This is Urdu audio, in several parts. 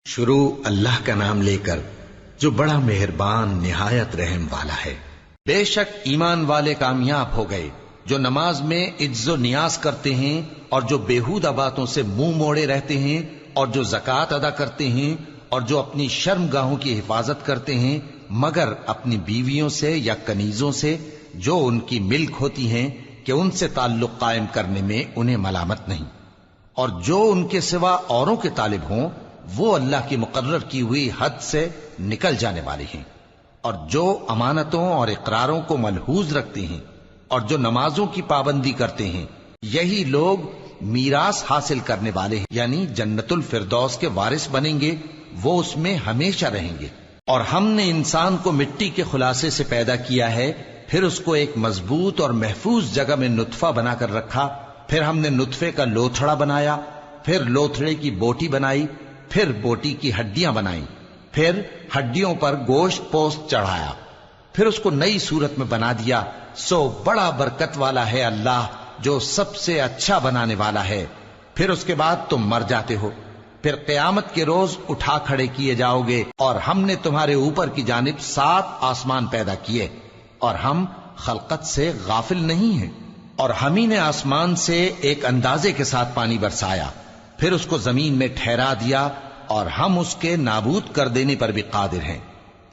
شروع اللہ کا نام لے کر جو بڑا مہربان نہایت رحم والا ہے۔ بے شک ایمان والے کامیاب ہو گئے جو نماز میں عجز و نیاز کرتے ہیں اور جو بیہودہ باتوں سے منہ موڑے رہتے ہیں اور جو زکوٰۃ ادا کرتے ہیں اور جو اپنی شرم گاہوں کی حفاظت کرتے ہیں مگر اپنی بیویوں سے یا کنیزوں سے جو ان کی ملک ہوتی ہیں کہ ان سے تعلق قائم کرنے میں انہیں ملامت نہیں، اور جو ان کے سوا اوروں کے طالب ہوں وہ اللہ کی مقرر کی ہوئی حد سے نکل جانے والے ہیں، اور جو امانتوں اور اقراروں کو ملحوظ رکھتے ہیں اور جو نمازوں کی پابندی کرتے ہیں یہی لوگ میراث حاصل کرنے والے ہیں، یعنی جنت الفردوس کے وارث بنیں گے، وہ اس میں ہمیشہ رہیں گے۔ اور ہم نے انسان کو مٹی کے خلاصے سے پیدا کیا ہے، پھر اس کو ایک مضبوط اور محفوظ جگہ میں نطفہ بنا کر رکھا، پھر ہم نے نطفے کا لوتھڑا بنایا، پھر لوتھڑے کی بوٹی بنائی، پھر بوٹی کی ہڈیاں بنائیں، پھر ہڈیوں پر گوشت پوست چڑھایا، پھر اس کو نئی صورت میں بنا دیا۔ سو بڑا برکت والا ہے اللہ جو سب سے اچھا بنانے والا ہے۔ پھر اس کے بعد تم مر جاتے ہو، پھر قیامت کے روز اٹھا کھڑے کیے جاؤ گے، اور ہم نے تمہارے اوپر کی جانب 7 آسمان پیدا کیے، اور ہم خلقت سے غافل نہیں ہیں۔ اور ہم ہی نے آسمان سے ایک اندازے کے ساتھ پانی برسایا، پھر اس کو زمین میں ٹھہرا دیا، اور ہم اس کے نابود کر دینے پر بھی قادر ہیں۔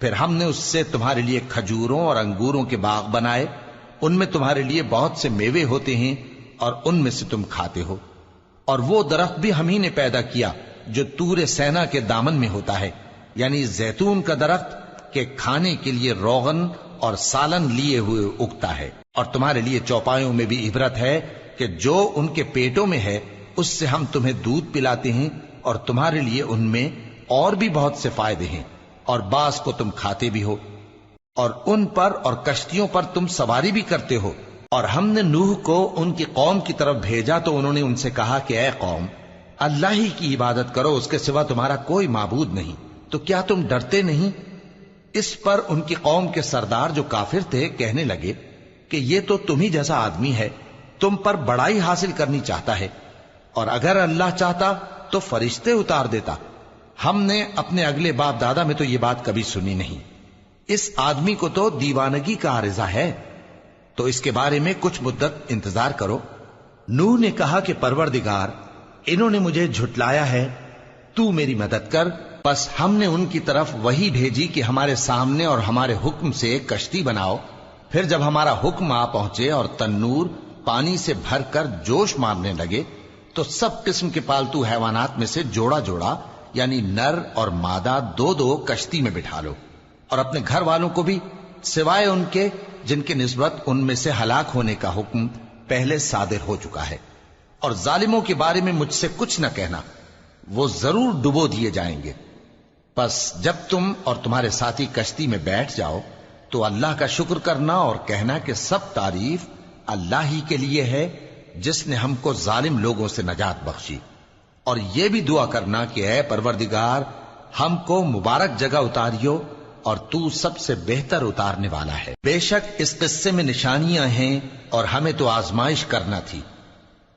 پھر ہم نے اس سے تمہارے لیے کھجوروں اور انگوروں کے باغ بنائے، ان میں تمہارے لیے بہت سے میوے ہوتے ہیں اور ان میں سے تم کھاتے ہو۔ اور وہ درخت بھی ہم ہی نے پیدا کیا جو طور سینا کے دامن میں ہوتا ہے، یعنی زیتون کا درخت کہ کھانے کے لیے روغن اور سالن لیے ہوئے اگتا ہے۔ اور تمہارے لیے چوپایوں میں بھی عبرت ہے کہ جو ان کے پیٹوں میں ہے اس سے ہم تمہیں دودھ پلاتے ہیں، اور تمہارے لیے ان میں اور بھی بہت سے فائدے ہیں، اور بعض کو تم کھاتے بھی ہو، اور ان پر اور کشتیوں پر تم سواری بھی کرتے ہو۔ اور ہم نے نوح کو ان کی قوم کی طرف بھیجا تو انہوں نے ان سے کہا کہ اے قوم، اللہ ہی کی عبادت کرو، اس کے سوا تمہارا کوئی معبود نہیں، تو کیا تم ڈرتے نہیں؟ اس پر ان کی قوم کے سردار جو کافر تھے کہنے لگے کہ یہ تو تم ہی جیسا آدمی ہے، تم پر بڑائی حاصل کرنی چاہتا ہے، اور اگر اللہ چاہتا تو فرشتے اتار دیتا۔ ہم نے اپنے اگلے باپ دادا میں تو یہ بات کبھی سنی نہیں، اس آدمی کو تو دیوانگی کا عارضہ ہے، تو اس کے بارے میں کچھ مدت انتظار کرو۔ نوح نے کہا کہ پروردگار، انہوں نے مجھے جھٹلایا ہے، تو میری مدد کر۔ پس ہم نے ان کی طرف وحی بھیجی کہ ہمارے سامنے اور ہمارے حکم سے ایک کشتی بناؤ۔ پھر جب ہمارا حکم آ پہنچے اور تنور پانی سے بھر کر جوش مارنے لگے تو سب قسم کے پالتو حیوانات میں سے جوڑا جوڑا یعنی نر اور مادہ 2 کشتی میں بٹھا لو، اور اپنے گھر والوں کو بھی سوائے ان کے جن کے نسبت ان میں سے ہلاک ہونے کا حکم پہلے صادر ہو چکا ہے۔ اور ظالموں کے بارے میں مجھ سے کچھ نہ کہنا، وہ ضرور ڈبو دیے جائیں گے۔ پس جب تم اور تمہارے ساتھی کشتی میں بیٹھ جاؤ تو اللہ کا شکر کرنا اور کہنا کہ سب تعریف اللہ ہی کے لیے ہے جس نے ہم کو ظالم لوگوں سے نجات بخشی، اور یہ بھی دعا کرنا کہ اے پروردگار ہم کو مبارک جگہ اتاریو، اور تو سب سے بہتر اتارنے والا ہے۔ بے شک اس قصے میں نشانیاں ہیں اور ہمیں تو آزمائش کرنا تھی۔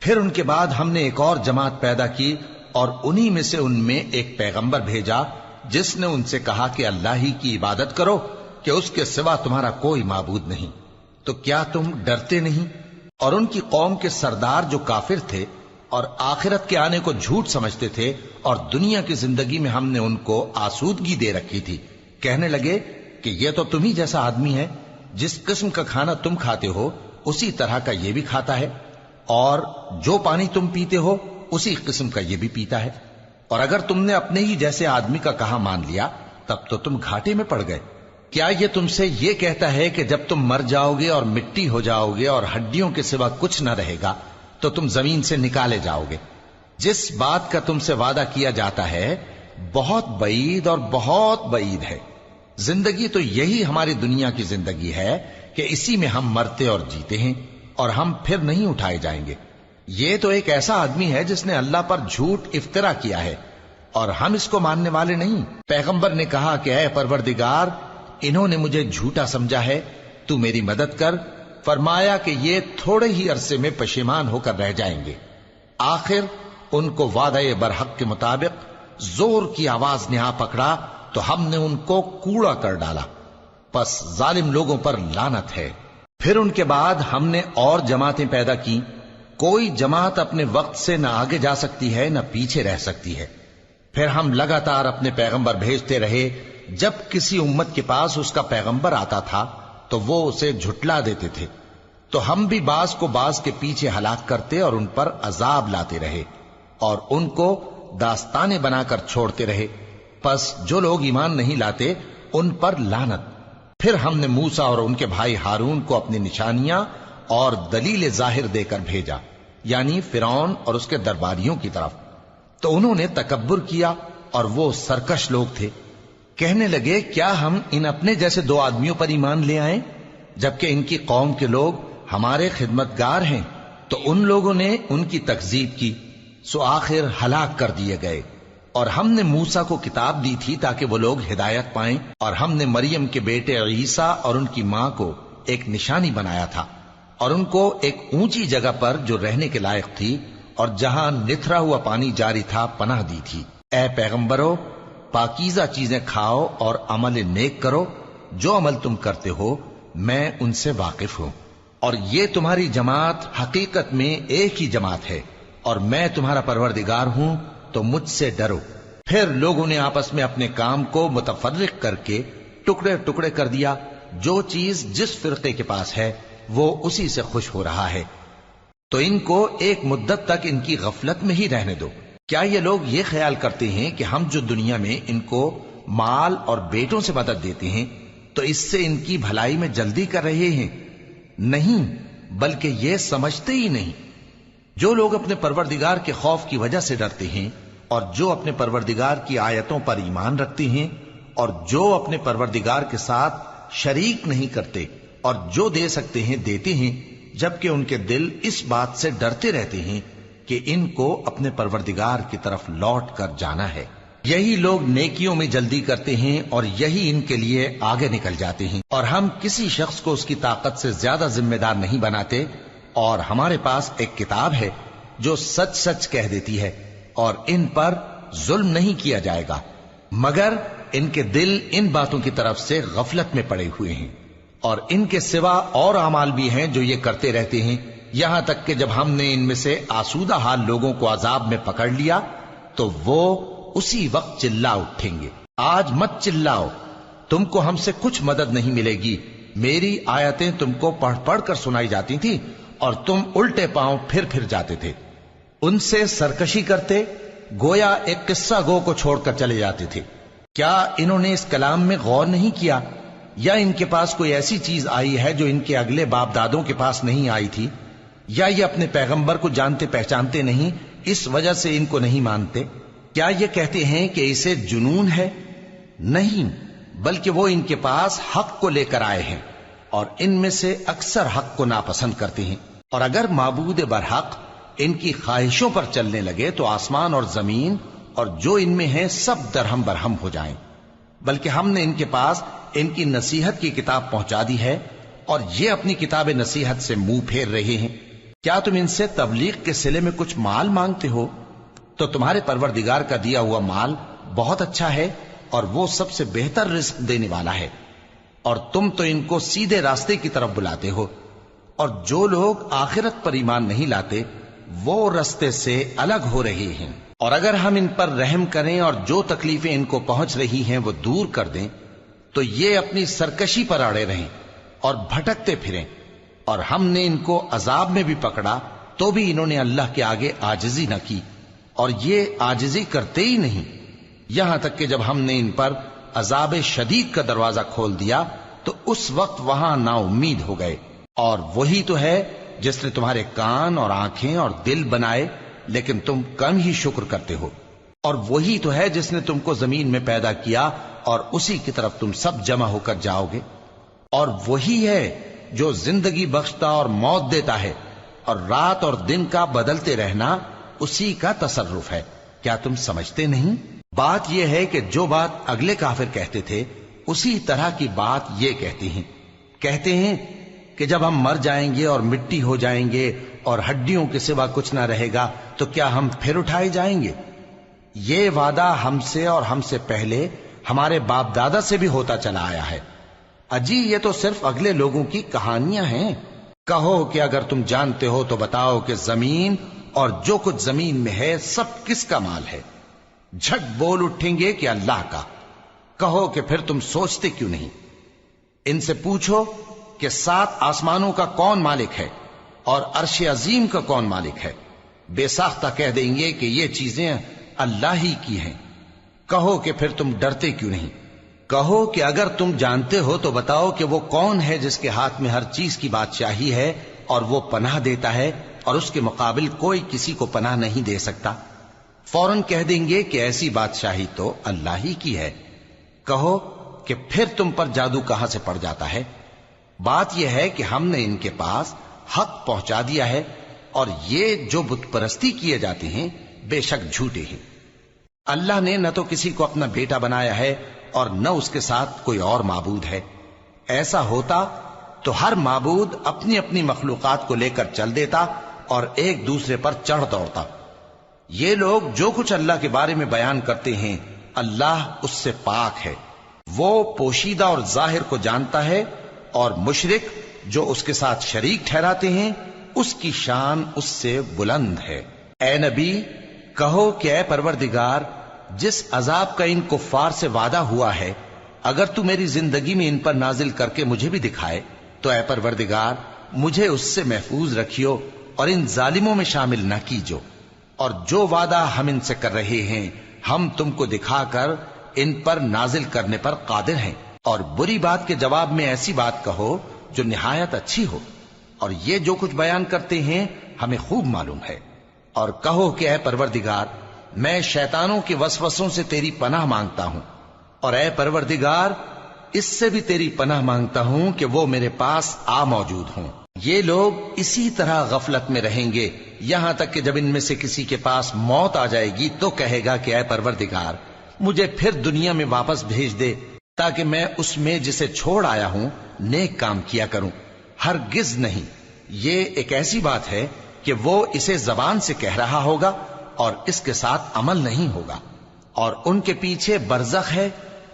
پھر ان کے بعد ہم نے ایک اور جماعت پیدا کی، اور انہی میں سے ان میں ایک پیغمبر بھیجا جس نے ان سے کہا کہ اللہ ہی کی عبادت کرو کہ اس کے سوا تمہارا کوئی معبود نہیں، تو کیا تم ڈرتے نہیں؟ اور ان کی قوم کے سردار جو کافر تھے اور آخرت کے آنے کو جھوٹ سمجھتے تھے، اور دنیا کی زندگی میں ہم نے ان کو آسودگی دے رکھی تھی، کہنے لگے کہ یہ تو تم ہی جیسا آدمی ہے، جس قسم کا کھانا تم کھاتے ہو اسی طرح کا یہ بھی کھاتا ہے، اور جو پانی تم پیتے ہو اسی قسم کا یہ بھی پیتا ہے، اور اگر تم نے اپنے ہی جیسے آدمی کا کہا مان لیا تب تو تم گھاٹے میں پڑ گئے۔ کیا یہ تم سے یہ کہتا ہے کہ جب تم مر جاؤ گے اور مٹی ہو جاؤ گے اور ہڈیوں کے سوا کچھ نہ رہے گا تو تم زمین سے نکالے جاؤ گے؟ جس بات کا تم سے وعدہ کیا جاتا ہے بہت بعید اور بہت بعید ہے۔ زندگی تو یہی ہماری دنیا کی زندگی ہے کہ اسی میں ہم مرتے اور جیتے ہیں، اور ہم پھر نہیں اٹھائے جائیں گے۔ یہ تو ایک ایسا آدمی ہے جس نے اللہ پر جھوٹ افطرا کیا ہے، اور ہم اس کو ماننے والے نہیں۔ پیغمبر نے کہا کہ اے پروردگار، انہوں نے مجھے جھوٹا سمجھا ہے، تو میری مدد کر۔ فرمایا کہ یہ تھوڑے ہی عرصے میں پشیمان ہو کر رہ جائیں گے، آخر ان کو وعدہ برحق کے مطابق زور کی آواز نے آ پکڑا تو ہم نے ان کو کوڑا کر ڈالا، پس ظالم لوگوں پر لعنت ہے۔ پھر ان کے بعد ہم نے اور جماعتیں پیدا کی، کوئی جماعت اپنے وقت سے نہ آگے جا سکتی ہے نہ پیچھے رہ سکتی ہے۔ پھر ہم لگاتار اپنے پیغمبر بھیجتے رہے، جب کسی امت کے پاس اس کا پیغمبر آتا تھا تو وہ اسے جھٹلا دیتے تھے، تو ہم بھی بعض کو بعض کے پیچھے ہلاک کرتے اور ان پر عذاب لاتے رہے اور ان کو داستانیں بنا کر چھوڑتے رہے۔ پس جو لوگ ایمان نہیں لاتے ان پر لعنت۔ پھر ہم نے موسیٰ اور ان کے بھائی ہارون کو اپنی نشانیاں اور دلیل ظاہر دے کر بھیجا، یعنی فرعون اور اس کے درباریوں کی طرف، تو انہوں نے تکبر کیا اور وہ سرکش لوگ تھے۔ کہنے لگے کیا ہم ان اپنے جیسے دو آدمیوں پر ایمان لے آئیں جبکہ ان کی قوم کے لوگ ہمارے خدمتگار ہیں؟ تو ان لوگوں نے ان کی تکذیب کی، سو آخر ہلاک کر دیے گئے۔ اور ہم نے موسیٰ کو کتاب دی تھی تاکہ وہ لوگ ہدایت پائیں، اور ہم نے مریم کے بیٹے عیسیٰ اور ان کی ماں کو ایک نشانی بنایا تھا اور ان کو ایک اونچی جگہ پر جو رہنے کے لائق تھی اور جہاں نتھرا ہوا پانی جاری تھا پناہ دی تھی۔ اے پیغمبرو، پاکیزہ چیزیں کھاؤ اور عمل نیک کرو، جو عمل تم کرتے ہو میں ان سے واقف ہوں، اور یہ تمہاری جماعت حقیقت میں ایک ہی جماعت ہے، اور میں تمہارا پروردگار ہوں تو مجھ سے ڈرو۔ پھر لوگوں نے آپس میں اپنے کام کو متفرق کر کے ٹکڑے ٹکڑے کر دیا، جو چیز جس فرقے کے پاس ہے وہ اسی سے خوش ہو رہا ہے، تو ان کو ایک مدت تک ان کی غفلت میں ہی رہنے دو۔ کیا یہ لوگ یہ خیال کرتے ہیں کہ ہم جو دنیا میں ان کو مال اور بیٹوں سے مدد دیتے ہیں تو اس سے ان کی بھلائی میں جلدی کر رہے ہیں؟ نہیں، بلکہ یہ سمجھتے ہی نہیں۔ جو لوگ اپنے پروردگار کے خوف کی وجہ سے ڈرتے ہیں اور جو اپنے پروردگار کی آیتوں پر ایمان رکھتے ہیں اور جو اپنے پروردگار کے ساتھ شریک نہیں کرتے اور جو دے سکتے ہیں دیتے ہیں، جبکہ ان کے دل اس بات سے ڈرتے رہتے ہیں کہ ان کو اپنے پروردگار کی طرف لوٹ کر جانا ہے، یہی لوگ نیکیوں میں جلدی کرتے ہیں اور یہی ان کے لیے آگے نکل جاتے ہیں۔ اور ہم کسی شخص کو اس کی طاقت سے زیادہ ذمہ دار نہیں بناتے، اور ہمارے پاس ایک کتاب ہے جو سچ سچ کہہ دیتی ہے، اور ان پر ظلم نہیں کیا جائے گا، مگر ان کے دل ان باتوں کی طرف سے غفلت میں پڑے ہوئے ہیں۔ اور ان کے سوا اور اعمال بھی ہیں جو یہ کرتے رہتے ہیں، یہاں تک کہ جب ہم نے ان میں سے آسودہ حال لوگوں کو عذاب میں پکڑ لیا تو وہ اسی وقت چلا اٹھیں گے۔ آج مت چلاؤ، تم کو ہم سے کچھ مدد نہیں ملے گی، میری آیتیں تم کو پڑھ پڑھ کر سنائی جاتی تھی اور تم الٹے پاؤں پھر جاتے تھے، ان سے سرکشی کرتے، گویا ایک قصہ گو کو چھوڑ کر چلے جاتے تھے۔ کیا انہوں نے اس کلام میں غور نہیں کیا، یا ان کے پاس کوئی ایسی چیز آئی ہے جو ان کے اگلے باپ دادوں کے پاس نہیں آئی تھی، یا یہ اپنے پیغمبر کو جانتے پہچانتے نہیں اس وجہ سے ان کو نہیں مانتے؟ کیا یہ کہتے ہیں کہ اسے جنون ہے؟ نہیں، بلکہ وہ ان کے پاس حق کو لے کر آئے ہیں، اور ان میں سے اکثر حق کو ناپسند کرتے ہیں۔ اور اگر معبود برحق ان کی خواہشوں پر چلنے لگے تو آسمان اور زمین اور جو ان میں ہیں سب درہم برہم ہو جائیں۔ بلکہ ہم نے ان کے پاس ان کی نصیحت کی کتاب پہنچا دی ہے، اور یہ اپنی کتاب نصیحت سے منہ پھیر رہے ہیں۔ کیا تم ان سے تبلیغ کے صلے میں کچھ مال مانگتے ہو؟ تو تمہارے پروردگار کا دیا ہوا مال بہت اچھا ہے، اور وہ سب سے بہتر رزق دینے والا ہے، اور تم تو ان کو سیدھے راستے کی طرف بلاتے ہو۔ اور جو لوگ آخرت پر ایمان نہیں لاتے وہ راستے سے الگ ہو رہے ہیں۔ اور اگر ہم ان پر رحم کریں اور جو تکلیفیں ان کو پہنچ رہی ہیں وہ دور کر دیں تو یہ اپنی سرکشی پر اڑے رہیں اور بھٹکتے پھریں، اور ہم نے ان کو عذاب میں بھی پکڑا تو بھی انہوں نے اللہ کے آگے عاجزی نہ کی، اور یہ عاجزی کرتے ہی نہیں، یہاں تک کہ جب ہم نے ان پر عذاب شدید کا دروازہ کھول دیا تو اس وقت وہاں نا امید ہو گئے۔ اور وہی تو ہے جس نے تمہارے کان اور آنکھیں اور دل بنائے، لیکن تم کم ہی شکر کرتے ہو۔ اور وہی تو ہے جس نے تم کو زمین میں پیدا کیا اور اسی کی طرف تم سب جمع ہو کر جاؤ گے۔ اور وہی ہے جو زندگی بخشتا اور موت دیتا ہے، اور رات اور دن کا بدلتے رہنا اسی کا تصرف ہے۔ کیا تم سمجھتے نہیں؟ بات یہ ہے کہ جو بات اگلے کافر کہتے تھے اسی طرح کی بات یہ کہتے ہیں کہ جب ہم مر جائیں گے اور مٹی ہو جائیں گے اور ہڈیوں کے سوا کچھ نہ رہے گا تو کیا ہم پھر اٹھائے جائیں گے؟ یہ وعدہ ہم سے اور ہم سے پہلے ہمارے باپ دادا سے بھی ہوتا چلا آیا ہے۔ اجی یہ تو صرف اگلے لوگوں کی کہانیاں ہیں۔ کہو کہ اگر تم جانتے ہو تو بتاؤ کہ زمین اور جو کچھ زمین میں ہے سب کس کا مال ہے؟ جھٹ بول اٹھیں گے کہ اللہ کا۔ کہو کہ پھر تم سوچتے کیوں نہیں؟ ان سے پوچھو کہ 7 آسمانوں کا کون مالک ہے اور عرش عظیم کا کون مالک ہے؟ بے ساختہ کہہ دیں گے کہ یہ چیزیں اللہ ہی کی ہیں۔ کہو کہ پھر تم ڈرتے کیوں نہیں؟ کہو کہ اگر تم جانتے ہو تو بتاؤ کہ وہ کون ہے جس کے ہاتھ میں ہر چیز کی بادشاہی ہے اور وہ پناہ دیتا ہے اور اس کے مقابل کوئی کسی کو پناہ نہیں دے سکتا؟ فوراً کہہ دیں گے کہ ایسی بادشاہی تو اللہ ہی کی ہے۔ کہو کہ پھر تم پر جادو کہاں سے پڑ جاتا ہے؟ بات یہ ہے کہ ہم نے ان کے پاس حق پہنچا دیا ہے اور یہ جو بت پرستی کیے جاتے ہیں بے شک جھوٹے ہیں۔ اللہ نے نہ تو کسی کو اپنا بیٹا بنایا ہے اور نہ اس کے ساتھ کوئی اور معبود ہے۔ ایسا ہوتا تو ہر معبود اپنی اپنی مخلوقات کو لے کر چل دیتا اور ایک دوسرے پر چڑھ دوڑتا۔ یہ لوگ جو کچھ اللہ کے بارے میں بیان کرتے ہیں اللہ اس سے پاک ہے، وہ پوشیدہ اور ظاہر کو جانتا ہے، اور مشرک جو اس کے ساتھ شریک ٹھہراتے ہیں اس کی شان اس سے بلند ہے۔ اے نبی کہو کہ اے پروردگار، جس عذاب کا ان کفار سے وعدہ ہوا ہے اگر تو میری زندگی میں ان پر نازل کر کے مجھے بھی دکھائے تو اے پروردگار مجھے اس سے محفوظ رکھیو اور ان ظالموں میں شامل نہ کیجو، اور جو وعدہ ہم ان سے کر رہے ہیں ہم تم کو دکھا کر ان پر نازل کرنے پر قادر ہیں۔ اور بری بات کے جواب میں ایسی بات کہو جو نہایت اچھی ہو، اور یہ جو کچھ بیان کرتے ہیں ہمیں خوب معلوم ہے۔ اور کہو کہ اے پروردگار میں شیطانوں کے وسوسوں سے تیری پناہ مانگتا ہوں، اور اے پروردگار اس سے بھی تیری پناہ مانگتا ہوں کہ وہ میرے پاس آ موجود ہوں۔ یہ لوگ اسی طرح غفلت میں رہیں گے یہاں تک کہ جب ان میں سے کسی کے پاس موت آ جائے گی تو کہے گا کہ اے پروردگار مجھے پھر دنیا میں واپس بھیج دے تاکہ میں اس میں جسے چھوڑ آیا ہوں نیک کام کیا کروں۔ ہرگز نہیں، یہ ایک ایسی بات ہے کہ وہ اسے زبان سے کہہ رہا ہوگا اور اس کے ساتھ عمل نہیں ہوگا، اور ان کے پیچھے برزخ ہے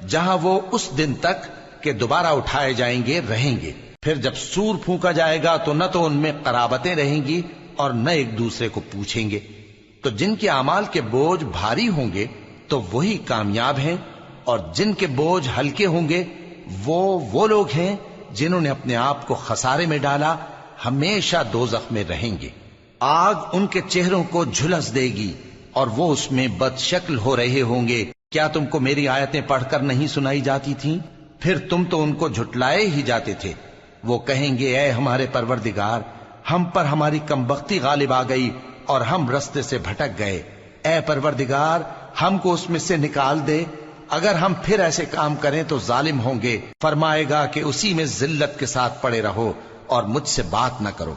جہاں وہ اس دن تک کہ دوبارہ اٹھائے جائیں گے رہیں گے۔ پھر جب سور پھونکا جائے گا تو نہ تو ان میں قرابتیں رہیں گی اور نہ ایک دوسرے کو پوچھیں گے۔ تو جن کے اعمال کے بوجھ بھاری ہوں گے تو وہی کامیاب ہیں، اور جن کے بوجھ ہلکے ہوں گے وہ لوگ ہیں جنہوں نے اپنے آپ کو خسارے میں ڈالا، ہمیشہ دوزخ میں رہیں گے۔ آگ ان کے چہروں کو جھلس دے گی اور وہ اس میں بد شکل ہو رہے ہوں گے۔ کیا تم کو میری آیتیں پڑھ کر نہیں سنائی جاتی تھیں؟ پھر تم تو ان کو جھٹلائے ہی جاتے تھے۔ وہ کہیں گے اے ہمارے پروردگار ہم پر ہماری کمبختی غالب آ گئی اور ہم رستے سے بھٹک گئے، اے پروردگار ہم کو اس میں سے نکال دے، اگر ہم پھر ایسے کام کریں تو ظالم ہوں گے۔ فرمائے گا کہ اسی میں ذلت کے ساتھ پڑے رہو اور مجھ سے بات نہ کرو۔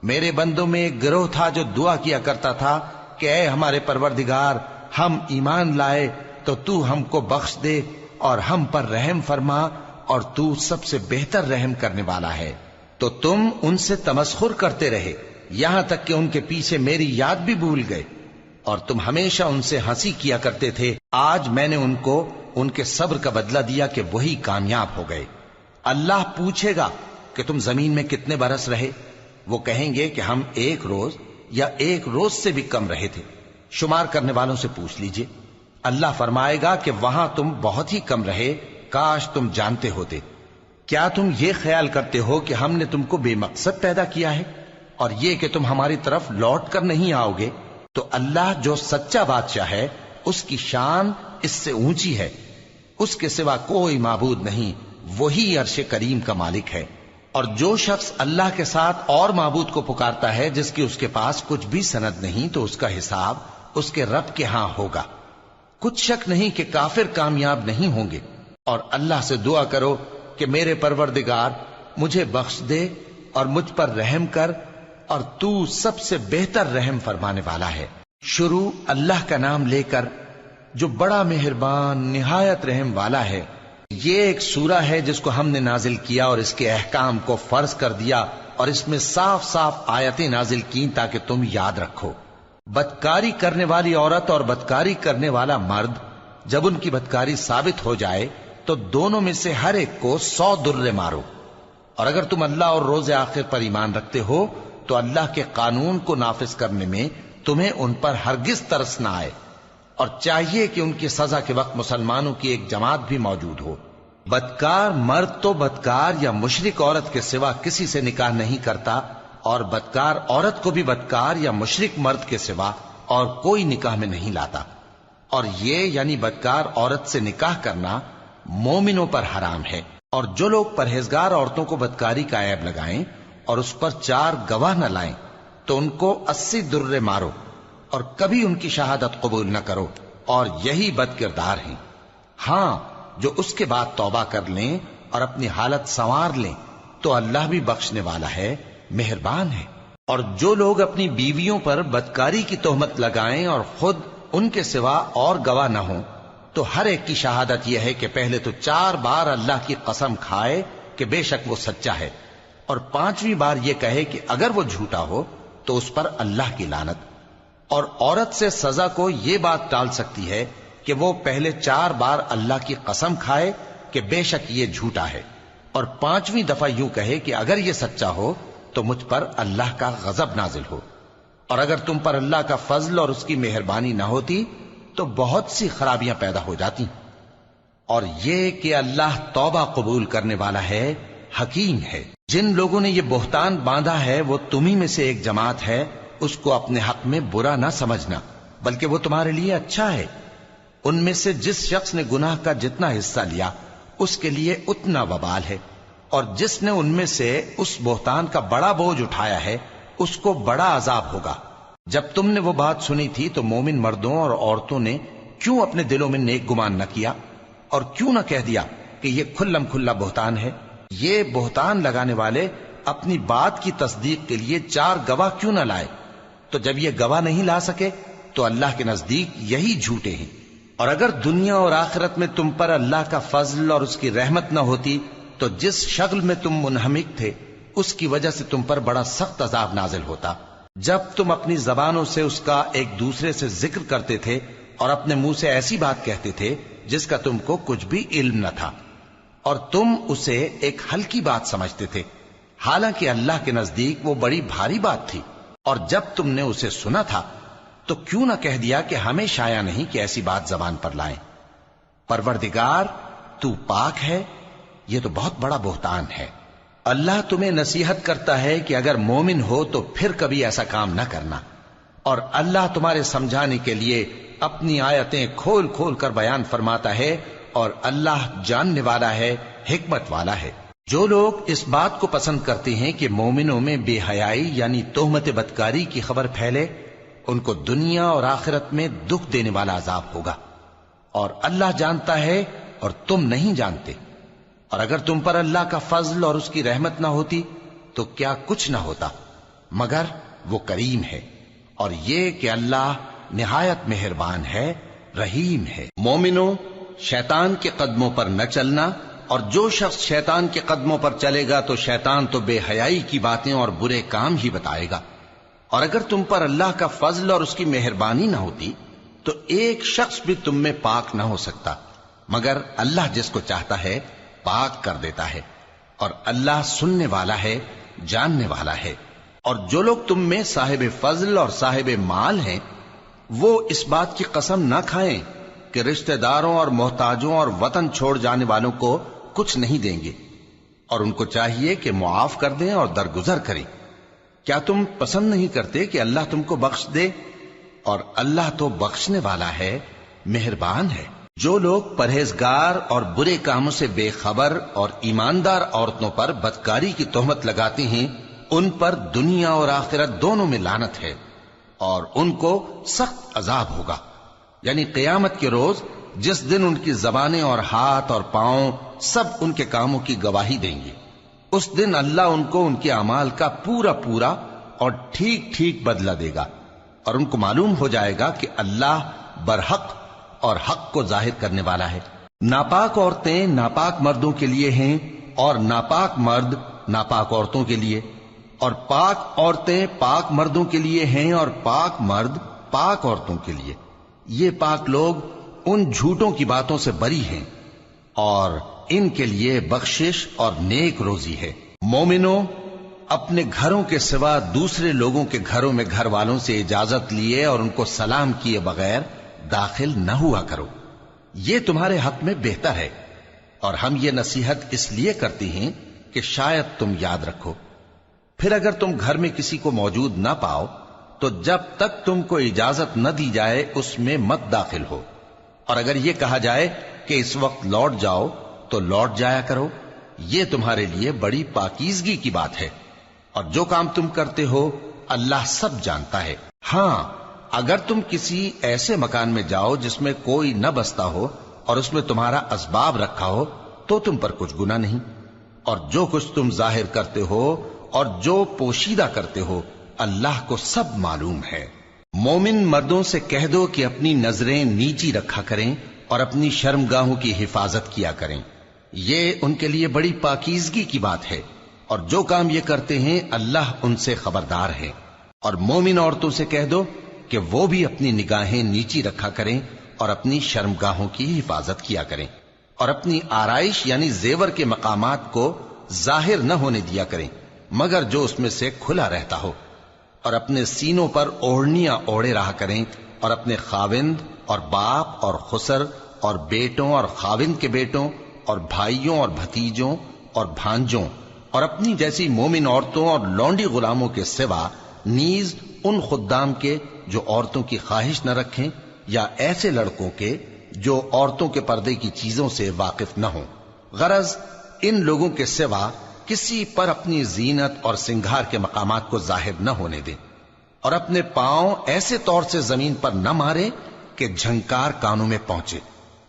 میرے بندوں میں ایک گروہ تھا جو دعا کیا کرتا تھا کہ اے ہمارے پروردگار ہم ایمان لائے تو تو ہم کو بخش دے اور ہم پر رحم فرما، اور تو سب سے بہتر رحم کرنے والا ہے۔ تو تم ان سے تمسخر کرتے رہے یہاں تک کہ ان کے پیچھے میری یاد بھی بھول گئے، اور تم ہمیشہ ان سے ہنسی کیا کرتے تھے۔ آج میں نے ان کو ان کے صبر کا بدلہ دیا کہ وہی کامیاب ہو گئے۔ اللہ پوچھے گا کہ تم زمین میں کتنے برس رہے؟ وہ کہیں گے کہ ہم 1 روز یا 1 روز سے بھی کم رہے تھے۔ شمار کرنے والوں سے پوچھ لیجئے۔ اللہ فرمائے گا کہ وہاں تم بہت ہی کم رہے، کاش تم جانتے ہوتے۔ کیا تم یہ خیال کرتے ہو کہ ہم نے تم کو بے مقصد پیدا کیا ہے اور یہ کہ تم ہماری طرف لوٹ کر نہیں آؤ گے؟ تو اللہ جو سچا بادشاہ ہے اس کی شان اس سے اونچی ہے، اس کے سوا کوئی معبود نہیں، وہی عرش کریم کا مالک ہے۔ اور جو شخص اللہ کے ساتھ اور معبود کو پکارتا ہے جس کی اس کے پاس کچھ بھی سند نہیں تو اس کا حساب اس کے رب کے ہاں ہوگا۔ کچھ شک نہیں کہ کافر کامیاب نہیں ہوں گے۔ اور اللہ سے دعا کرو کہ میرے پروردگار مجھے بخش دے اور مجھ پر رحم کر، اور تو سب سے بہتر رحم فرمانے والا ہے۔ شروع اللہ کا نام لے کر جو بڑا مہربان نہایت رحم والا ہے۔ یہ ایک سورہ ہے جس کو ہم نے نازل کیا اور اس کے احکام کو فرض کر دیا، اور اس میں صاف صاف آیتیں نازل کی تاکہ تم یاد رکھو۔ بدکاری کرنے والی عورت اور بدکاری کرنے والا مرد جب ان کی بدکاری ثابت ہو جائے تو دونوں میں سے ہر ایک کو 100 درے مارو. اور اگر تم اللہ اور روز آخر پر ایمان رکھتے ہو تو اللہ کے قانون کو نافذ کرنے میں تمہیں ان پر ہرگز ترس نہ آئے، اور چاہیے کہ ان کی سزا کے وقت مسلمانوں کی ایک جماعت بھی موجود ہو. بدکار مرد تو بدکار یا مشرک عورت کے سوا کسی سے نکاح نہیں کرتا، اور بدکار عورت کو بھی بدکار یا مشرک مرد کے سوا اور کوئی نکاح میں نہیں لاتا. اور یہ یعنی بدکار عورت سے نکاح کرنا مومنوں پر حرام ہے. اور جو لوگ پرہیزگار عورتوں کو بدکاری کا عیب لگائیں اور اس پر 4 گواہ نہ لائیں تو ان کو 80 درے مارو، اور کبھی ان کی شہادت قبول نہ کرو، اور یہی بد کردار ہیں. ہاں، جو اس کے بعد توبہ کر لیں اور اپنی حالت سنوار لیں تو اللہ بھی بخشنے والا ہے، مہربان ہے. اور جو لوگ اپنی بیویوں پر بدکاری کی تہمت لگائیں اور خود ان کے سوا اور گواہ نہ ہوں تو ہر ایک کی شہادت یہ ہے کہ پہلے تو 4 بار اللہ کی قسم کھائے کہ بے شک وہ سچا ہے، اور 5ویں بار یہ کہے کہ اگر وہ جھوٹا ہو تو اس پر اللہ کی لعنت. اور عورت سے سزا کو یہ بات ٹال سکتی ہے کہ وہ پہلے 4 بار اللہ کی قسم کھائے کہ بے شک یہ جھوٹا ہے، اور 5ویں دفعہ یوں کہے کہ اگر یہ سچا ہو تو مجھ پر اللہ کا غضب نازل ہو. اور اگر تم پر اللہ کا فضل اور اس کی مہربانی نہ ہوتی تو بہت سی خرابیاں پیدا ہو جاتی. اور یہ کہ اللہ توبہ قبول کرنے والا ہے، حکیم ہے. جن لوگوں نے یہ بہتان باندھا ہے وہ تمہیں میں سے ایک جماعت ہے، اس کو اپنے حق میں برا نہ سمجھنا، بلکہ وہ تمہارے لیے اچھا ہے. ان میں سے جس شخص نے گناہ کا جتنا حصہ لیا اس کے لیے اتنا وبال ہے، اور جس نے ان میں سے اس بہتان کا بڑا بوجھ اٹھایا ہے اس کو بڑا عذاب ہوگا. جب تم نے وہ بات سنی تھی تو مومن مردوں اور عورتوں نے کیوں اپنے دلوں میں نیک گمان نہ کیا، اور کیوں نہ کہہ دیا کہ یہ کھلم کھلا بہتان ہے؟ یہ بہتان لگانے والے اپنی بات کی تصدیق کے لیے 4 گواہ کیوں نہ لائے؟ تو جب یہ گواہ نہیں لا سکے تو اللہ کے نزدیک یہی جھوٹے ہیں. اور اگر دنیا اور آخرت میں تم پر اللہ کا فضل اور اس کی رحمت نہ ہوتی تو جس شغل میں تم منہمک تھے اس کی وجہ سے تم پر بڑا سخت عذاب نازل ہوتا. جب تم اپنی زبانوں سے اس کا ایک دوسرے سے ذکر کرتے تھے اور اپنے منہ سے ایسی بات کہتے تھے جس کا تم کو کچھ بھی علم نہ تھا، اور تم اسے ایک ہلکی بات سمجھتے تھے، حالانکہ اللہ کے نزدیک وہ بڑی بھاری بات تھی. اور جب تم نے اسے سنا تھا تو کیوں نہ کہہ دیا کہ ہمیں شایع نہیں کہ ایسی بات زبان پر لائیں؟ پروردگار تو پاک ہے، یہ تو بہت بڑا بہتان ہے. اللہ تمہیں نصیحت کرتا ہے کہ اگر مومن ہو تو پھر کبھی ایسا کام نہ کرنا، اور اللہ تمہارے سمجھانے کے لیے اپنی آیتیں کھول کھول کر بیان فرماتا ہے، اور اللہ جاننے والا ہے، حکمت والا ہے. جو لوگ اس بات کو پسند کرتے ہیں کہ مومنوں میں بے حیائی یعنی تہمت بدکاری کی خبر پھیلے، ان کو دنیا اور آخرت میں دکھ دینے والا عذاب ہوگا. اور اللہ جانتا ہے اور تم نہیں جانتے. اور اگر تم پر اللہ کا فضل اور اس کی رحمت نہ ہوتی تو کیا کچھ نہ ہوتا، مگر وہ کریم ہے. اور یہ کہ اللہ نہایت مہربان ہے، رحیم ہے. مومنوں، شیطان کے قدموں پر نہ چلنا، اور جو شخص شیطان کے قدموں پر چلے گا تو شیطان تو بے حیائی کی باتیں اور برے کام ہی بتائے گا. اور اگر تم پر اللہ کا فضل اور اس کی مہربانی نہ ہوتی تو ایک شخص بھی تم میں پاک نہ ہو سکتا، مگر اللہ جس کو چاہتا ہے پاک کر دیتا ہے. اور اللہ سننے والا ہے، جاننے والا ہے. اور جو لوگ تم میں صاحب فضل اور صاحب مال ہیں وہ اس بات کی قسم نہ کھائیں کہ رشتہ داروں اور محتاجوں اور وطن چھوڑ جانے والوں کو کچھ نہیں دیں گے، اور ان کو چاہیے کہ معاف کر دیں اور درگزر کریں. کیا تم پسند نہیں کرتے کہ اللہ تم کو بخش دے؟ اور اللہ تو بخشنے والا ہے، مہربان ہے. جو لوگ پرہیزگار اور برے کاموں سے بے خبر اور ایماندار عورتوں پر بدکاری کی تہمت لگاتے ہیں ان پر دنیا اور آخرت دونوں میں لعنت ہے، اور ان کو سخت عذاب ہوگا. یعنی قیامت کے روز جس دن ان کی زبانیں اور ہاتھ اور پاؤں سب ان کے کاموں کی گواہی دیں گے، اس دن اللہ ان کو ان کے اعمال کا پورا پورا اور ٹھیک ٹھیک بدلہ دے گا، اور ان کو معلوم ہو جائے گا کہ اللہ برحق اور حق کو ظاہر کرنے والا ہے. ناپاک عورتیں ناپاک مردوں کے لیے ہیں، اور ناپاک مرد ناپاک عورتوں کے لیے، اور پاک عورتیں پاک مردوں کے لیے ہیں، اور پاک مرد پاک عورتوں کے لیے، یہ پاک لوگ ان جھوٹوں کی باتوں سے بری ہیں اور ان کے لیے بخشش اور نیک روزی ہے۔ مومنوں، اپنے گھروں کے سوا دوسرے لوگوں کے گھروں میں گھر والوں سے اجازت لیے اور ان کو سلام کیے بغیر داخل نہ ہوا کرو، یہ تمہارے حق میں بہتر ہے، اور ہم یہ نصیحت اس لیے کرتے ہیں کہ شاید تم یاد رکھو۔ پھر اگر تم گھر میں کسی کو موجود نہ پاؤ تو جب تک تم کو اجازت نہ دی جائے اس میں مت داخل ہو، اور اگر یہ کہا جائے کہ اس وقت لوٹ جاؤ تو لوٹ جایا کرو، یہ تمہارے لیے بڑی پاکیزگی کی بات ہے، اور جو کام تم کرتے ہو اللہ سب جانتا ہے۔ ہاں، اگر تم کسی ایسے مکان میں جاؤ جس میں کوئی نہ بستا ہو اور اس میں تمہارا اسباب رکھا ہو تو تم پر کچھ گناہ نہیں، اور جو کچھ تم ظاہر کرتے ہو اور جو پوشیدہ کرتے ہو اللہ کو سب معلوم ہے۔ مومن مردوں سے کہہ دو کہ اپنی نظریں نیچی رکھا کریں اور اپنی شرمگاہوں کی حفاظت کیا کریں، یہ ان کے لیے بڑی پاکیزگی کی بات ہے، اور جو کام یہ کرتے ہیں اللہ ان سے خبردار ہے۔ اور مومن عورتوں سے کہہ دو کہ وہ بھی اپنی نگاہیں نیچی رکھا کریں اور اپنی شرمگاہوں کی حفاظت کیا کریں، اور اپنی آرائش یعنی زیور کے مقامات کو ظاہر نہ ہونے دیا کریں مگر جو اس میں سے کھلا رہتا ہو، اور اپنے سینوں پر اوڑھنیاں اوڑھے رہا کریں، اور اپنے خاوند اور باپ اور خسر اور بیٹوں اور خاوند کے بیٹوں اور بھائیوں اور بھتیجوں اور بھانجوں اور اپنی جیسی مومن عورتوں اور لونڈی غلاموں کے سوا نیز ان خدام کے جو عورتوں کی خواہش نہ رکھیں، یا ایسے لڑکوں کے جو عورتوں کے پردے کی چیزوں سے واقف نہ ہوں۔ غرض ان لوگوں کے سوا کسی پر اپنی زینت اور سنگھار کے مقامات کو ظاہر نہ ہونے دیں، اور اپنے پاؤں ایسے طور سے زمین پر نہ مارے کہ جھنکار کانوں میں پہنچے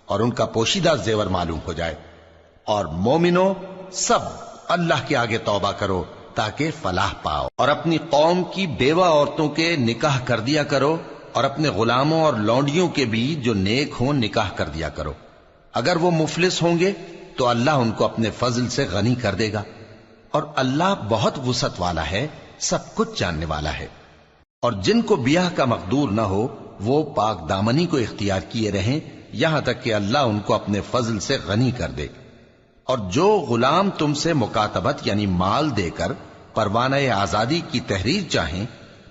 اور ان کا پوشیدہ زیور معلوم ہو جائے۔ اور مومنوں، سب اللہ کے آگے توبہ کرو تاکہ فلاح پاؤ، اور اپنی قوم کی بیوہ عورتوں کے نکاح کر دیا کرو، اور اپنے غلاموں اور لونڈیوں کے بھی جو نیک ہوں نکاح کر دیا کرو۔ اگر وہ مفلس ہوں گے تو اللہ ان کو اپنے فضل سے غنی کر دے گا، اور اللہ بہت وسعت والا ہے، سب کچھ جاننے والا ہے۔ اور جن کو بیاہ کا مقدور نہ ہو وہ پاک دامنی کو اختیار کیے رہیں یہاں تک کہ اللہ ان کو اپنے فضل سے غنی کر دے۔ اور جو غلام تم سے مکاتبت یعنی مال دے کر پروانہ آزادی کی تحریر چاہیں،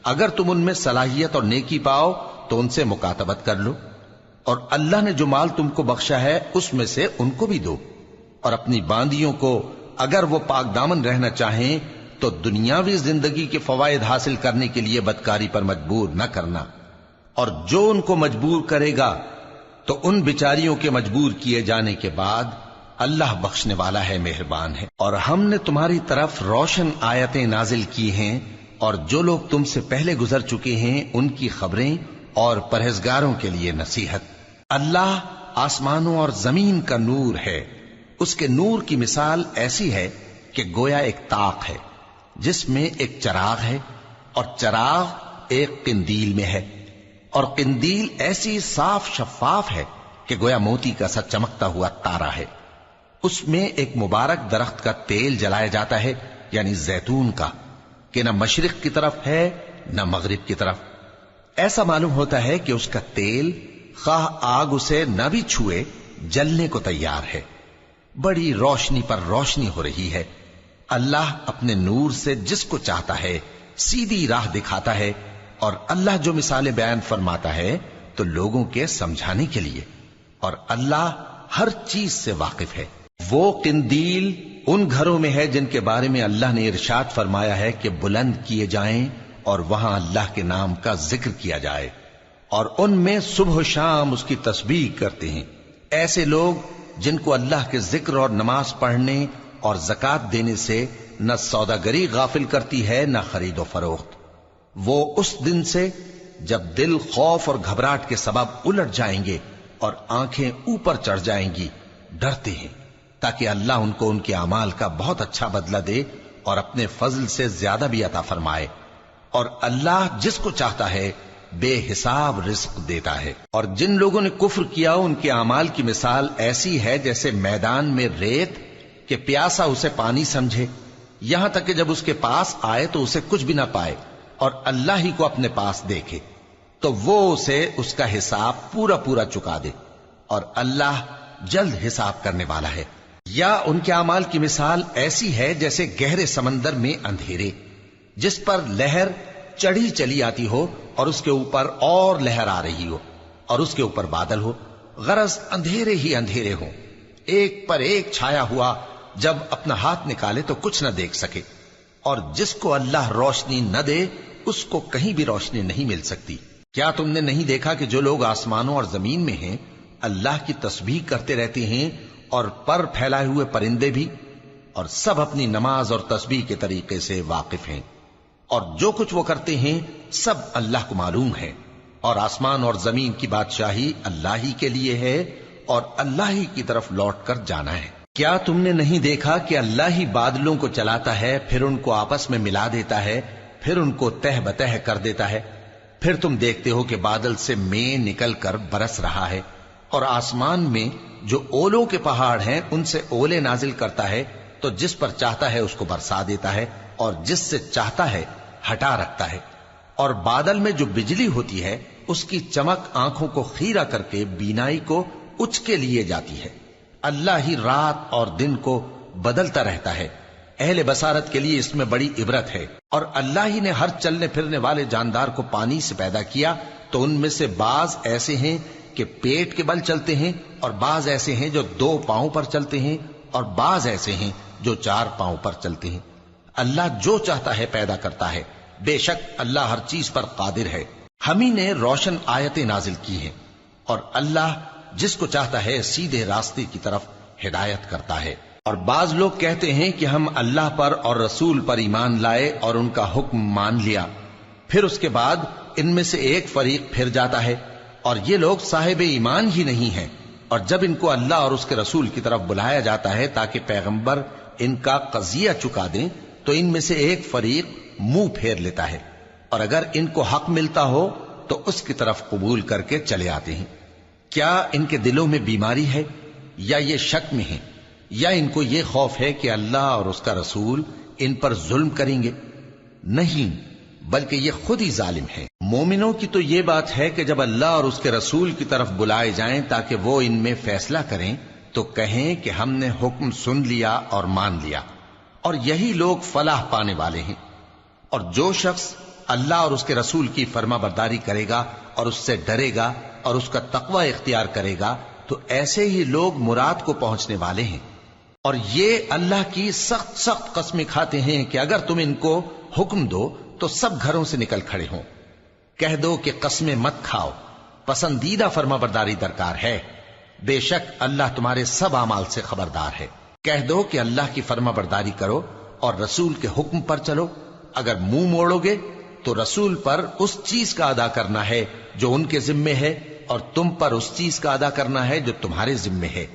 اگر تم ان میں صلاحیت اور نیکی پاؤ تو ان سے مکاتبت کر لو، اور اللہ نے جو مال تم کو بخشا ہے اس میں سے ان کو بھی دو۔ اور اپنی باندیوں کو اگر وہ پاک دامن رہنا چاہیں تو دنیاوی زندگی کے فوائد حاصل کرنے کے لیے بدکاری پر مجبور نہ کرنا، اور جو ان کو مجبور کرے گا تو ان بیچاریوں کے مجبور کیے جانے کے بعد اللہ بخشنے والا ہے، مہربان ہے۔ اور ہم نے تمہاری طرف روشن آیتیں نازل کی ہیں، اور جو لوگ تم سے پہلے گزر چکے ہیں ان کی خبریں اور پرہیزگاروں کے لیے نصیحت۔ اللہ آسمانوں اور زمین کا نور ہے، اس کے نور کی مثال ایسی ہے کہ گویا ایک طاق ہے جس میں ایک چراغ ہے، اور چراغ ایک قندیل میں ہے، اور قندیل ایسی صاف شفاف ہے کہ گویا موتی کا سا چمکتا ہوا تارا ہے۔ اس میں ایک مبارک درخت کا تیل جلایا جاتا ہے یعنی زیتون کا، کہ نہ مشرق کی طرف ہے نہ مغرب کی طرف۔ ایسا معلوم ہوتا ہے کہ اس کا تیل خواہ آگ اسے نہ بھی چھوئے جلنے کو تیار ہے، بڑی روشنی پر روشنی ہو رہی ہے۔ اللہ اپنے نور سے جس کو چاہتا ہے سیدھی راہ دکھاتا ہے، اور اللہ جو مثالیں بیان فرماتا ہے تو لوگوں کے سمجھانے کے لیے، اور اللہ ہر چیز سے واقف ہے۔ وہ قندیل ان گھروں میں ہے جن کے بارے میں اللہ نے ارشاد فرمایا ہے کہ بلند کیے جائیں اور وہاں اللہ کے نام کا ذکر کیا جائے، اور ان میں صبح و شام اس کی تسبیح کرتے ہیں۔ ایسے لوگ جن کو اللہ کے ذکر اور نماز پڑھنے اور زکوٰۃ دینے سے نہ سوداگری غافل کرتی ہے نہ خرید و فروخت، وہ اس دن سے جب دل خوف اور گھبراہٹ کے سبب الٹ جائیں گے اور آنکھیں اوپر چڑھ جائیں گی ڈرتے ہیں، تاکہ اللہ ان کو ان کے اعمال کا بہت اچھا بدلہ دے اور اپنے فضل سے زیادہ بھی عطا فرمائے۔ اور اللہ جس کو چاہتا ہے بے حساب رزق دیتا ہے۔ اور جن لوگوں نے کفر کیا ان کے اعمال کی مثال ایسی ہے جیسے میدان میں ریت کہ پیاسا اسے پانی سمجھے، یہاں تک کہ جب اس کے پاس آئے تو اسے کچھ بھی نہ پائے اور اللہ ہی کو اپنے پاس دیکھے۔ تو وہ اسے اس کا حساب پورا پورا چکا دے، اور اللہ جلد حساب کرنے والا ہے۔ یا ان کے اعمال کی مثال ایسی ہے جیسے گہرے سمندر میں اندھیرے، جس پر لہر چڑھی چلی آتی ہو اور اس کے اوپر اور لہر آ رہی ہو اور اس کے اوپر بادل ہو، غرض اندھیرے ہی اندھیرے ہوں، ایک پر ایک چھایا ہوا، جب اپنا ہاتھ نکالے تو کچھ نہ دیکھ سکے، اور جس کو اللہ روشنی نہ دے اس کو کہیں بھی روشنی نہیں مل سکتی۔ کیا تم نے نہیں دیکھا کہ جو لوگ آسمانوں اور زمین میں ہیں اللہ کی تسبیح کرتے رہتے ہیں، اور پر پھیلائے ہوئے پرندے بھی، اور سب اپنی نماز اور تسبیح کے طریقے سے واقف ہیں، اور جو کچھ وہ کرتے ہیں سب اللہ کو معلوم ہے، اور آسمان اور زمین کی بادشاہی اللہ ہی کے لیے ہے، اور اللہ ہی کی طرف لوٹ کر جانا ہے۔ کیا تم نے نہیں دیکھا کہ اللہ ہی بادلوں کو چلاتا ہے، پھر ان کو آپس میں ملا دیتا ہے، پھر ان کو تہ بتہ کر دیتا ہے، پھر تم دیکھتے ہو کہ بادل سے مے نکل کر برس رہا ہے، اور آسمان میں جو اولوں کے پہاڑ ہیں ان سے اولے نازل کرتا ہے، تو جس پر چاہتا ہے اس کو برسا دیتا ہے، اور جس سے چاہتا ہے ہٹا رکھتا ہے، اور بادل میں جو بجلی ہوتی ہے اس کی چمک آنکھوں کو خیرہ کر کے بینائی کو اچکے لیے جاتی ہے۔ اللہ ہی رات اور دن کو بدلتا رہتا ہے، اہل بصارت کے لیے اس میں بڑی عبرت ہے۔ اور اللہ ہی نے ہر چلنے پھرنے والے جاندار کو پانی سے پیدا کیا، تو ان میں سے بعض ایسے ہیں کہ پیٹ کے بل چلتے ہیں، اور بعض ایسے ہیں جو 2 پاؤں پر چلتے ہیں، اور بعض ایسے ہیں جو 4 پاؤں پر چلتے ہیں۔ اللہ جو چاہتا ہے پیدا کرتا ہے، بے شک اللہ ہر چیز پر قادر ہے۔ ہم ہی نے روشن آیتیں نازل کی ہیں، اور اللہ جس کو چاہتا ہے سیدھے راستے کی طرف ہدایت کرتا ہے۔ اور بعض لوگ کہتے ہیں کہ ہم اللہ پر اور رسول پر ایمان لائے اور ان کا حکم مان لیا، پھر اس کے بعد ان میں سے ایک فریق پھر جاتا ہے، اور یہ لوگ صاحب ایمان ہی نہیں ہیں، اور جب ان کو اللہ اور اس کے رسول کی طرف بلایا جاتا ہے تاکہ پیغمبر ان کا قضیہ چکا دیں، تو ان میں سے ایک فریق منہ پھیر لیتا ہے، اور اگر ان کو حق ملتا ہو تو اس کی طرف قبول کر کے چلے آتے ہیں۔ کیا ان کے دلوں میں بیماری ہے، یا یہ شک میں ہیں، یا ان کو یہ خوف ہے کہ اللہ اور اس کا رسول ان پر ظلم کریں گے؟ نہیں، بلکہ یہ خود ہی ظالم ہے۔ مومنوں کی تو یہ بات ہے کہ جب اللہ اور اس کے رسول کی طرف بلائے جائیں تاکہ وہ ان میں فیصلہ کریں، تو کہیں کہ ہم نے حکم سن لیا اور مان لیا، اور یہی لوگ فلاح پانے والے ہیں۔ اور جو شخص اللہ اور اس کے رسول کی فرما برداری کرے گا اور اس سے ڈرے گا اور اس کا تقوی اختیار کرے گا، تو ایسے ہی لوگ مراد کو پہنچنے والے ہیں۔ اور یہ اللہ کی سخت سخت قسمیں کھاتے ہیں کہ اگر تم ان کو حکم دو تو سب گھروں سے نکل کھڑے ہوں۔ کہہ دو کہ قسمیں مت کھاؤ، پسندیدہ فرما برداری درکار ہے، بے شک اللہ تمہارے سب اعمال سے خبردار ہے۔ کہہ دو کہ اللہ کی فرما برداری کرو اور رسول کے حکم پر چلو، اگر منہ موڑو گے تو رسول پر اس چیز کا ادا کرنا ہے جو ان کے ذمے ہے، اور تم پر اس چیز کا ادا کرنا ہے جو تمہارے ذمے ہے،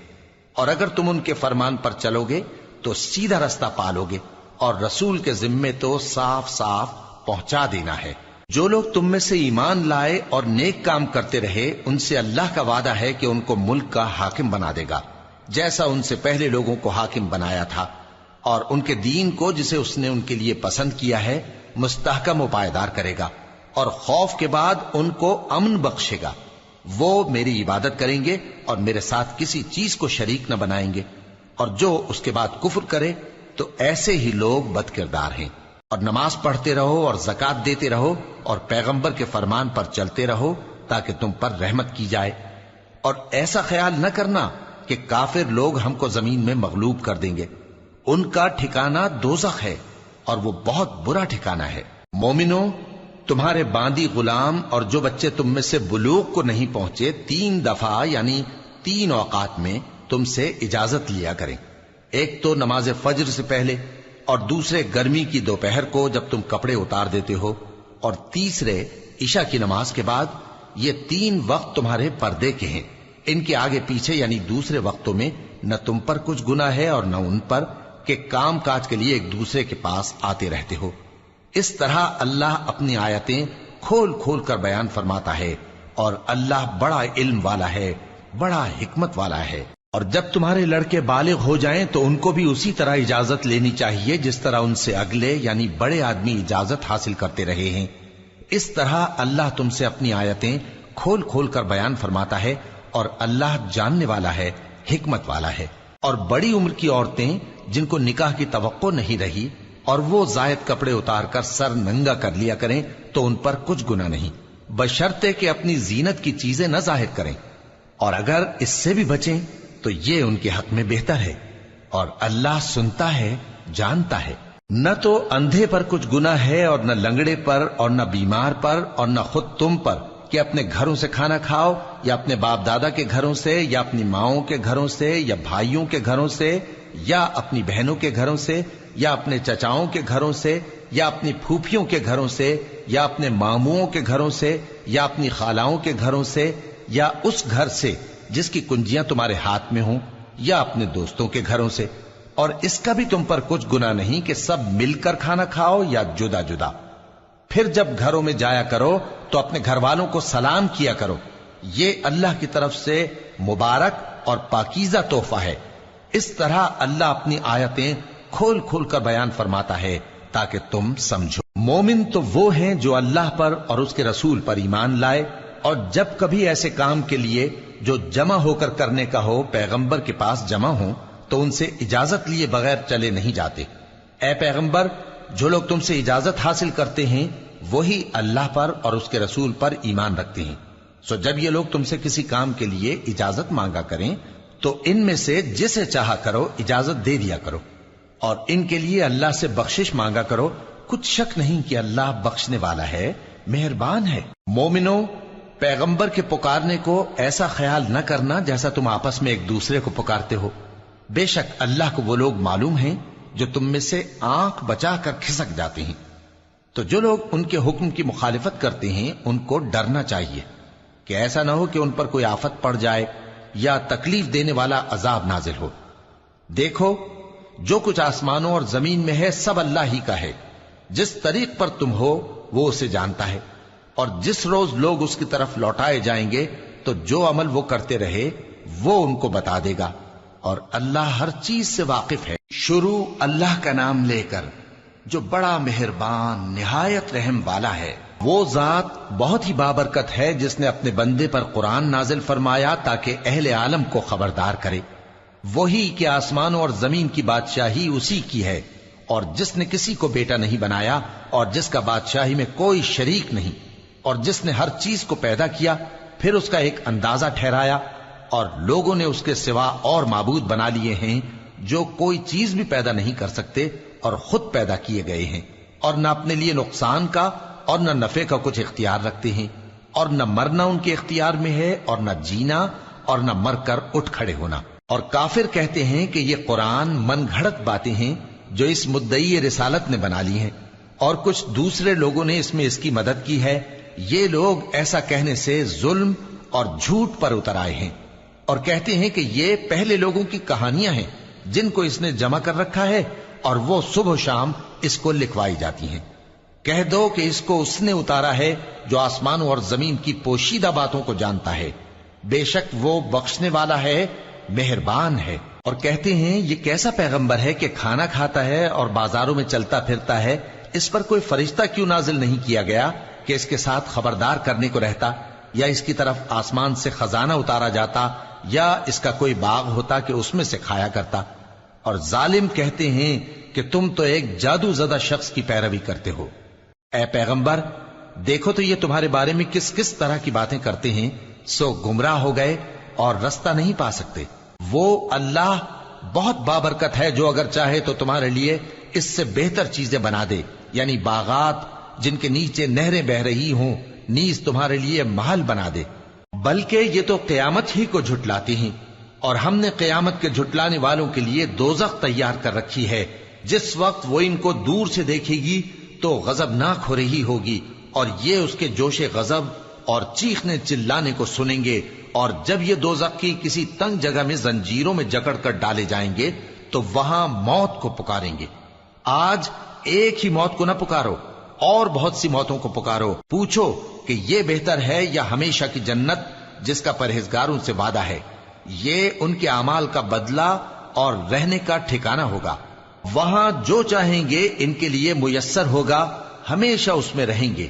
اور اگر تم ان کے فرمان پر چلو گے تو سیدھا رستہ پالو گے، اور رسول کے ذمے تو صاف صاف پہنچا دینا ہے۔ جو لوگ تم میں سے ایمان لائے اور نیک کام کرتے رہے، ان سے اللہ کا وعدہ ہے کہ ان کو ملک کا حاکم بنا دے گا، جیسا ان سے پہلے لوگوں کو حاکم بنایا تھا، اور ان کے دین کو جسے اس نے ان کے لیے پسند کیا ہے مستحکم و پائیدار کرے گا، اور خوف کے بعد ان کو امن بخشے گا۔ وہ میری عبادت کریں گے اور میرے ساتھ کسی چیز کو شریک نہ بنائیں گے، اور جو اس کے بعد کفر کرے تو ایسے ہی لوگ بد کردار ہیں۔ اور نماز پڑھتے رہو اور زکوٰۃ دیتے رہو اور پیغمبر کے فرمان پر چلتے رہو تاکہ تم پر رحمت کی جائے، اور ایسا خیال نہ کرنا کہ کافر لوگ ہم کو زمین میں مغلوب کر دیں گے، ان کا ٹھکانہ دوزخ ہے اور وہ بہت برا ٹھکانہ ہے۔ مومنوں، تمہارے باندی غلام اور جو بچے تم میں سے بلوغ کو نہیں پہنچے 3 دفعہ یعنی 3 اوقات میں تم سے اجازت لیا کریں، ایک تو نماز فجر سے پہلے، اور دوسرے گرمی کی دوپہر کو جب تم کپڑے اتار دیتے ہو، اور تیسرے عشاء کی نماز کے بعد۔ یہ 3 وقت تمہارے پردے کے ہیں، ان کے آگے پیچھے یعنی دوسرے وقتوں میں نہ تم پر کچھ گناہ ہے اور نہ ان پر، کہ کام کاج کے لیے ایک دوسرے کے پاس آتے رہتے ہو۔ اس طرح اللہ اپنی آیتیں کھول کھول کر بیان فرماتا ہے، اور اللہ بڑا علم والا ہے، بڑا حکمت والا ہے۔ اور جب تمہارے لڑکے بالغ ہو جائیں تو ان کو بھی اسی طرح اجازت لینی چاہیے جس طرح ان سے اگلے یعنی بڑے آدمی اجازت حاصل کرتے رہے ہیں۔ اس طرح اللہ تم سے اپنی آیتیں کھول کھول کر بیان فرماتا ہے، اور اللہ جاننے والا ہے، حکمت والا ہے۔ اور بڑی عمر کی عورتیں جن کو نکاح کی توقع نہیں رہی اور وہ زائد کپڑے اتار کر سر ننگا کر لیا کریں تو ان پر کچھ گناہ نہیں، بشرطے کہ اپنی زینت کی چیزیں نہ ظاہر کریں، اور اگر اس سے بھی بچیں تو یہ ان کے حق میں بہتر ہے، اور اللہ سنتا ہے، جانتا ہے۔ نہ تو اندھے پر کچھ گناہ ہے، اور نہ لنگڑے پر، اور نہ بیمار پر، اور نہ خود تم پر کہ اپنے گھروں سے کھانا کھاؤ، یا اپنے باپ دادا کے گھروں سے، یا اپنی ماؤں کے گھروں سے، یا بھائیوں کے گھروں سے، یا اپنی بہنوں کے گھروں سے، یا اپنے چچاؤں کے گھروں سے، یا اپنی پھوپھیوں کے گھروں سے، یا اپنے ماموؤں کے گھروں سے، یا اپنی خالاؤں کے گھروں سے، یا اس گھر سے جس کی کنجیاں تمہارے ہاتھ میں ہوں، یا اپنے دوستوں کے گھروں سے۔ اور اس کا بھی تم پر کچھ گناہ نہیں کہ سب مل کر کھانا کھاؤ یا جدا جدا۔ پھر جب گھروں میں جایا کرو تو اپنے گھر والوں کو سلام کیا کرو، یہ اللہ کی طرف سے مبارک اور پاکیزہ تحفہ ہے۔ اس طرح اللہ اپنی آیتیں کھول کھول کر بیان فرماتا ہے تاکہ تم سمجھو۔ مومن تو وہ ہیں جو اللہ پر اور اس کے رسول پر ایمان لائے، اور جب کبھی ایسے کام کے لیے جو جمع ہو کر کرنے کا ہو پیغمبر کے پاس جمع ہوں تو ان سے اجازت لیے بغیر چلے نہیں جاتے۔ اے پیغمبر، جو لوگ تم سے اجازت حاصل کرتے ہیں وہی اللہ پر اور اس کے رسول پر ایمان رکھتے ہیں، سو جب یہ لوگ تم سے کسی کام کے لیے اجازت مانگا کریں تو ان میں سے جسے چاہا کرو اجازت دے دیا کرو، اور ان کے لیے اللہ سے بخشش مانگا کرو، کچھ شک نہیں کہ اللہ بخشنے والا ہے، مہربان ہے۔ مومنو، پیغمبر کے پکارنے کو ایسا خیال نہ کرنا جیسا تم آپس میں ایک دوسرے کو پکارتے ہو، بے شک اللہ کو وہ لوگ معلوم ہیں جو تم میں سے آنکھ بچا کر کھسک جاتے ہیں۔ تو جو لوگ ان کے حکم کی مخالفت کرتے ہیں ان کو ڈرنا چاہیے کہ ایسا نہ ہو کہ ان پر کوئی آفت پڑ جائے یا تکلیف دینے والا عذاب نازل ہو۔ دیکھو، جو کچھ آسمانوں اور زمین میں ہے سب اللہ ہی کا ہے، جس طریق پر تم ہو وہ اسے جانتا ہے، اور جس روز لوگ اس کی طرف لوٹائے جائیں گے تو جو عمل وہ کرتے رہے وہ ان کو بتا دے گا، اور اللہ ہر چیز سے واقف ہے۔ شروع اللہ کا نام لے کر جو بڑا مہربان نہایت رحم والا ہے۔ وہ ذات بہت ہی بابرکت ہے جس نے اپنے بندے پر قرآن نازل فرمایا تاکہ اہل عالم کو خبردار کرے۔ وہی کہ آسمانوں اور زمین کی بادشاہی اسی کی ہے، اور جس نے کسی کو بیٹا نہیں بنایا اور جس کا بادشاہی میں کوئی شریک نہیں، اور جس نے ہر چیز کو پیدا کیا پھر اس کا ایک اندازہ ٹھہرایا، اور لوگوں نے اس کے سوا اور معبود بنا لیے ہیں جو کوئی چیز بھی پیدا نہیں کر سکتے اور خود پیدا کیے گئے ہیں، اور نہ اپنے لیے نقصان کا اور نہ نفع کا کچھ اختیار رکھتے ہیں، اور نہ مرنا ان کے اختیار میں ہے اور نہ جینا اور نہ مر کر اٹھ کھڑے ہونا۔ اور کافر کہتے ہیں کہ یہ قرآن من گھڑت باتیں ہیں جو اس مدعی رسالت نے بنا لی ہیں، اور کچھ دوسرے لوگوں نے اس میں اس کی مدد کی ہے۔ یہ لوگ ایسا کہنے سے ظلم اور جھوٹ پر اتر آئے ہیں، اور کہتے ہیں کہ یہ پہلے لوگوں کی کہانیاں ہیں جن کو اس نے جمع کر رکھا ہے اور وہ صبح و شام اس کو لکھوائی جاتی ہیں۔ کہہ دو کہ اس کو اس نے اتارا ہے جو آسمانوں اور زمین کی پوشیدہ باتوں کو جانتا ہے، بے شک وہ بخشنے والا ہے، مہربان ہے۔ اور کہتے ہیں یہ کیسا پیغمبر ہے کہ کھانا کھاتا ہے اور بازاروں میں چلتا پھرتا ہے، اس پر کوئی فرشتہ کیوں نازل نہیں کیا گیا کہ اس کے ساتھ خبردار کرنے کو رہتا، یا اس کی طرف آسمان سے خزانہ اتارا جاتا، یا اس کا کوئی باغ ہوتا کہ اس میں سے کھایا کرتا۔ اور ظالم کہتے ہیں کہ تم تو ایک جادو زدہ شخص کی پیروی کرتے ہو۔ اے پیغمبر، دیکھو تو یہ تمہارے بارے میں کس کس طرح کی باتیں کرتے ہیں، سو گمراہ ہو گئے اور رستہ نہیں پا سکتے۔ وہ اللہ بہت بابرکت ہے جو اگر چاہے تو تمہارے لیے اس سے بہتر چیزیں بنا دے، یعنی باغات جن کے نیچے نہریں بہ رہی ہوں، نیز تمہارے لیے محل بنا دے۔ بلکہ یہ تو قیامت ہی کو جھٹلاتے ہیں، اور ہم نے قیامت کے جھٹلانے والوں کے لیے دوزخ تیار کر رکھی ہے، جس وقت وہ ان کو دور سے دیکھے گی تو غضبناک ہو رہی ہوگی، اور یہ اس کے جوش غضب اور چیخنے چلانے کو سنیں گے، اور جب یہ دوزخ کی کسی تنگ جگہ میں زنجیروں میں جکڑ کر ڈالے جائیں گے تو وہاں موت کو پکاریں گے۔ آج ایک ہی موت کو نہ پکارو، اور بہت سی موتوں کو پکارو، پوچھو کہ یہ بہتر ہے یا ہمیشہ کی جنت جس کا پرہیزگاروں سے وعدہ ہے، یہ ان کے اعمال کا بدلہ اور رہنے کا ٹھکانہ ہوگا، وہاں جو چاہیں گے ان کے لیے میسر ہوگا، ہمیشہ اس میں رہیں گے،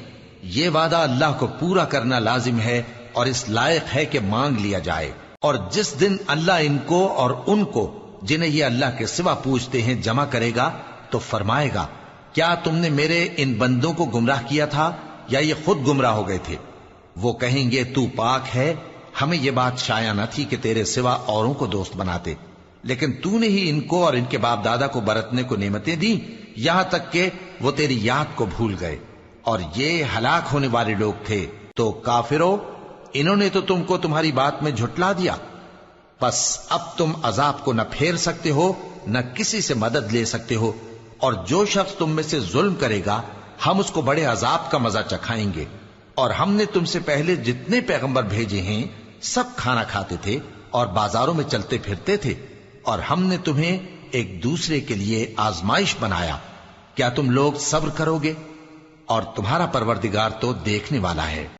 یہ وعدہ اللہ کو پورا کرنا لازم ہے اور اس لائق ہے کہ مانگ لیا جائے۔ اور جس دن اللہ ان کو اور ان کو جنہیں یہ اللہ کے سوا پوجتے ہیں جمع کرے گا تو فرمائے گا، کیا تم نے میرے ان بندوں کو گمراہ کیا تھا یا یہ خود گمراہ ہو گئے تھے؟ وہ کہیں گے تو پاک ہے، ہمیں یہ بات شایع نہ تھی کہ تیرے سوا اوروں کو دوست بناتے، لیکن تو نے ہی ان کو اور ان کے باپ دادا کو برتنے کو نعمتیں دی، یہاں تک کہ وہ تیری یاد کو بھول گئے، اور یہ ہلاک ہونے والے لوگ تھے۔ تو کافرو، انہوں نے تو تم کو تمہاری بات میں جھٹلا دیا، بس اب تم عذاب کو نہ پھیر سکتے ہو نہ کسی سے مدد لے سکتے ہو، اور جو شخص تم میں سے ظلم کرے گا ہم اس کو بڑے عذاب کا مزہ چکھائیں گے۔ اور ہم نے تم سے پہلے جتنے پیغمبر بھیجے ہیں سب کھانا کھاتے تھے اور بازاروں میں چلتے پھرتے تھے، اور ہم نے تمہیں ایک دوسرے کے لیے آزمائش بنایا، کیا تم لوگ صبر کرو گے؟ اور تمہارا پروردگار تو دیکھنے والا ہے۔